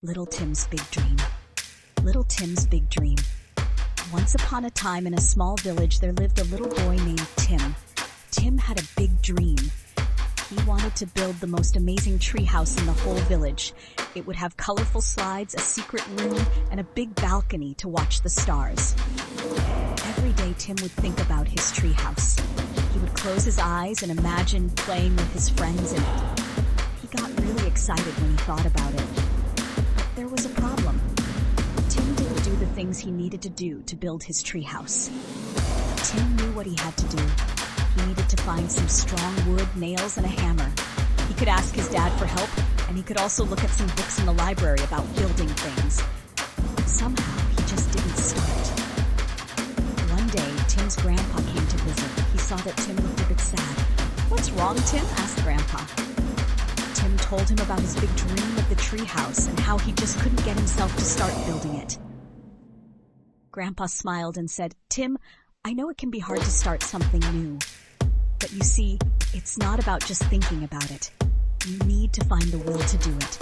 Little Tim's Big Dream. Little Tim's Big Dream. Once upon a time in a small village there lived a little boy named Tim. Tim had a big dream. He wanted to build the most amazing treehouse in the whole village. It would have colorful slides, a secret room, and a big balcony to watch the stars. Every day Tim would think about his treehouse. He would close his eyes and imagine playing with his friends in it. He got really excited when he thought about it. But there was a problem. Tim didn't do the things he needed to do to build his treehouse. Tim knew what he had to do. He needed to find some strong wood, nails, and a hammer. He could ask his dad for help, and he could also look at some books in the library about building things. But somehow, he just didn't start. One day, Tim's grandpa came to visit. He saw that Tim looked a bit sad. "What's wrong, Tim?" asked Grandpa. Tim told him about his big dream of the treehouse and how he just couldn't get himself to start building it. Grandpa smiled and said, "Tim, I know it can be hard to start something new. But you see, it's not about just thinking about it. You need to find the will to do it."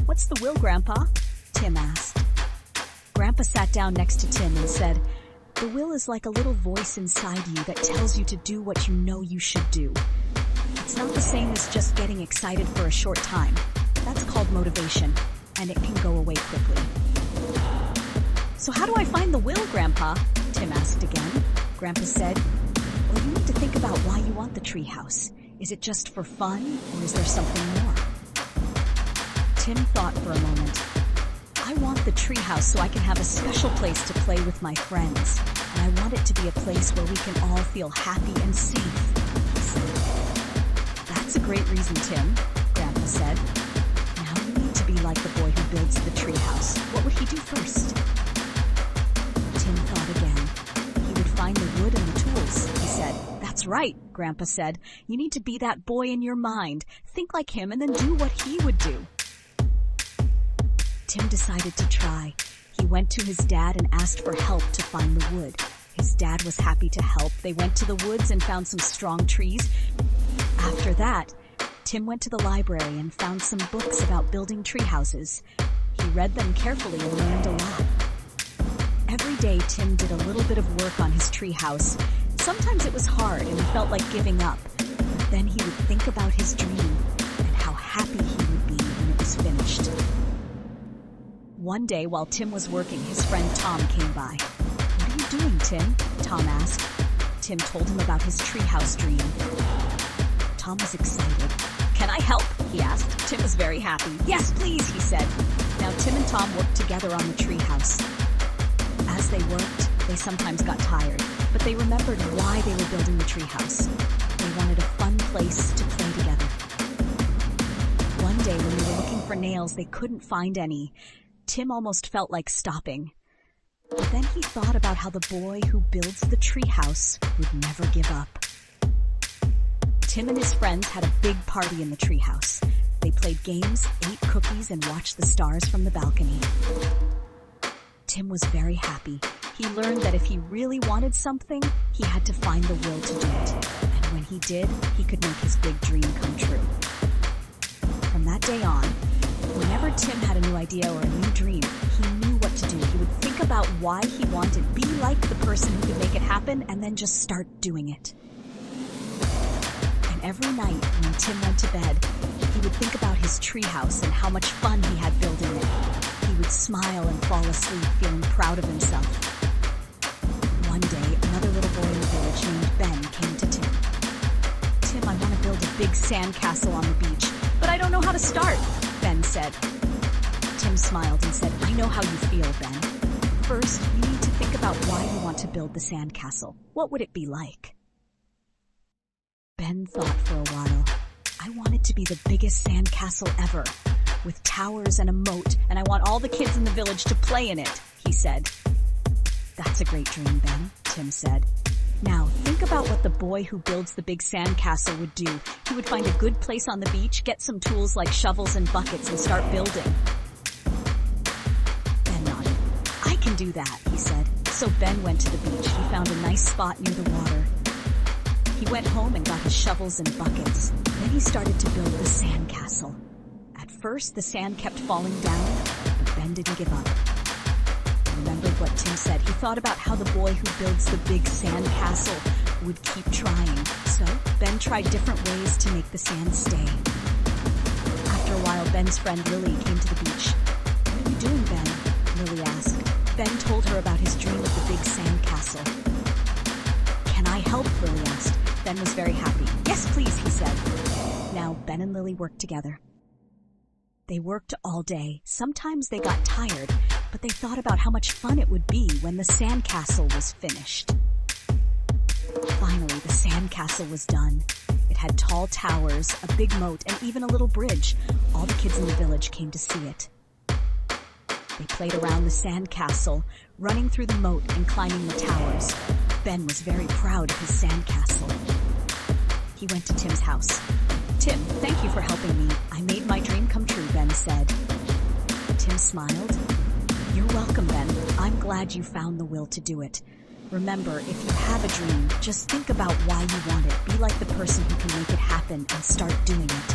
"What's the will, Grandpa?" Tim asked. Grandpa sat down next to Tim and said, "The will is like a little voice inside you that tells you to do what you know you should do. It's not the same as just getting excited for a short time. That's called motivation, and it can go away quickly." "So how do I find the will, Grandpa?" Tim asked again. Grandpa said, "Well, you need to think about why you want the treehouse. Is it just for fun, or is there something more?" Tim thought for a moment. "I want the treehouse so I can have a special place to play with my friends, and I want it to be a place where we can all feel happy and safe," he said. "That's a great reason, Tim," Grandpa said. "Now you need to be like the boy who builds the treehouse. What would he do first?" Tim thought again. He would find the wood and the tools, he said. "That's right," Grandpa said. "You need to be that boy in your mind. Think like him and then do what he would do." Tim decided to try. He went to his dad and asked for help to find the wood. His dad was happy to help. They went to the woods and found some strong trees. After that, Tim went to the library and found some books about building treehouses. He read them carefully and learned a lot. Every day, Tim did a little bit of work on his treehouse. Sometimes it was hard and he felt like giving up, but then he would think about his dream and how happy he would be when it was finished. One day, while Tim was working, his friend Tom came by. "What are you doing, Tim?" Tom asked. Tim told him about his treehouse dream. Tom was excited. "Can I help?" he asked. Tim was very happy. "Yes, please," he said. Now Tim and Tom worked together on the treehouse. As they worked, they sometimes got tired, but they remembered why they were building the treehouse. They wanted a fun place to play together. One day when they were looking for nails, they couldn't find any. Tim almost felt like stopping. But then he thought about how the boy who builds the treehouse would never give up. Tim and his friends had a big party in the treehouse. They played games, ate cookies, and watched the stars from the balcony. Tim was very happy. He learned that if he really wanted something, he had to find the will to do it. And when he did, he could make his big dream come true. From that day on, whenever Tim had a new idea or a new dream, he knew what to do. He would think about why he wanted, be like the person who could make it happen, and then just start doing it. And every night when Tim went to bed, he would think about his treehouse and how much fun he had building it. He would smile and fall asleep, feeling proud of himself. One day, another little boy in the village named Ben came to Tim. "Tim, I want to build a big sand castle on the beach, but I don't know how to start," Ben said. Tim smiled and said, "I know how you feel, Ben. First, you need to think about why you want to build the sand castle. What would it be like?" Ben thought for a while. "I want it to be the biggest sand castle ever, with towers and a moat, and I want all the kids in the village to play in it," he said. "That's a great dream, Ben," Tim said. "Now, think about what the boy who builds the big sand castle would do. He would find a good place on the beach, get some tools like shovels and buckets, and start building." Ben nodded. "I can do that," he said. So Ben went to the beach. He found a nice spot near the water. He went home and got his shovels and buckets. Then he started to build the sand castle. At first, the sand kept falling down, but Ben didn't give up. He remembered what Tim said. He thought about how the boy who builds the big sand castle would keep trying. So Ben tried different ways to make the sand stay. After a while, Ben's friend Lily came to the beach. "What are you doing, Ben?" Lily asked. Ben told her about his dream of the big sand castle. "Can I help?" Lily asked. Ben was very happy. "Yes, please," he said. Now, Ben and Lily worked together. They worked all day. Sometimes they got tired, but they thought about how much fun it would be when the sand castle was finished. Finally, the sand castle was done. It had tall towers, a big moat, and even a little bridge. All the kids in the village came to see it. They played around the sand castle, running through the moat and climbing the towers. Ben was very proud of his sand castle. He went to Tim's house. "Tim, thank you for helping me. I made my dream come true," Ben said. Tim smiled. "You're welcome, Ben. I'm glad you found the will to do it. Remember, if you have a dream, just think about why you want it. Be like the person who can make it happen and start doing it."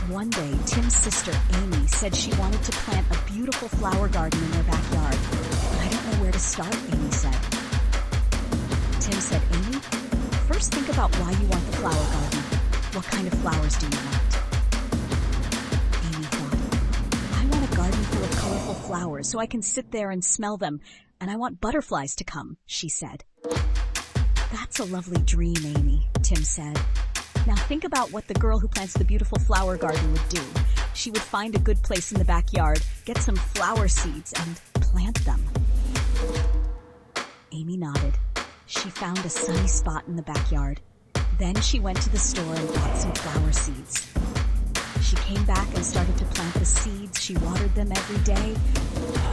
One day, Tim's sister, Amy, said she wanted to plant a beautiful flower garden in their backyard. "But I don't know where to start," Amy said. Tim said, "Amy, first think about why you want the flower garden. What kind of flowers do you want?" Amy thought, "I want a garden full of colorful flowers so I can sit there and smell them, and I want butterflies to come," she said. "That's a lovely dream, Amy," Tim said. "Now think about what the girl who plants the beautiful flower garden would do. She would find a good place in the backyard, get some flower seeds, and plant them." Amy nodded. She found a sunny spot in the backyard. Then she went to the store and bought some flower seeds. She came back and started to plant the seeds. She watered them every day.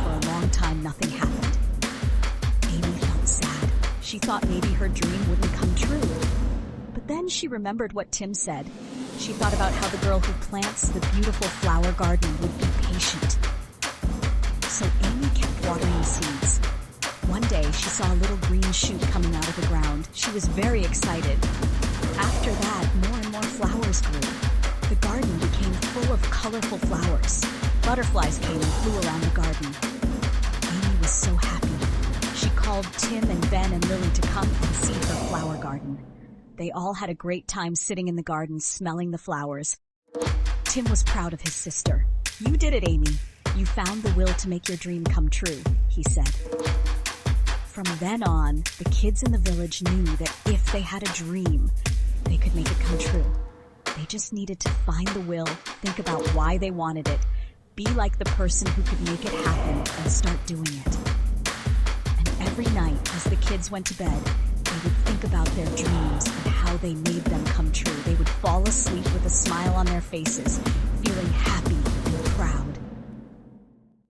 For a long time, nothing happened. Amy felt sad. She thought maybe her dream wouldn't come true. But then she remembered what Tim said. She thought about how the girl who plants the beautiful flower garden would be patient. So Amy kept watering the seeds. One day, she saw a little green shoot coming out of the ground. She was very excited. After that, more and more flowers grew. The garden became full of colorful flowers. Butterflies came and flew around the garden. Amy was so happy. She called Tim and Ben and Lily to come and see her flower garden. They all had a great time sitting in the garden, smelling the flowers. Tim was proud of his sister. "You did it, Amy. You found the will to make your dream come true," he said. From then on, the kids in the village knew that if they had a dream, they could make it come true. They just needed to find the will, think about why they wanted it, be like the person who could make it happen, and start doing it. And every night, as the kids went to bed, they would think about their dreams and how they made them come true. They would fall asleep with a smile on their faces, feeling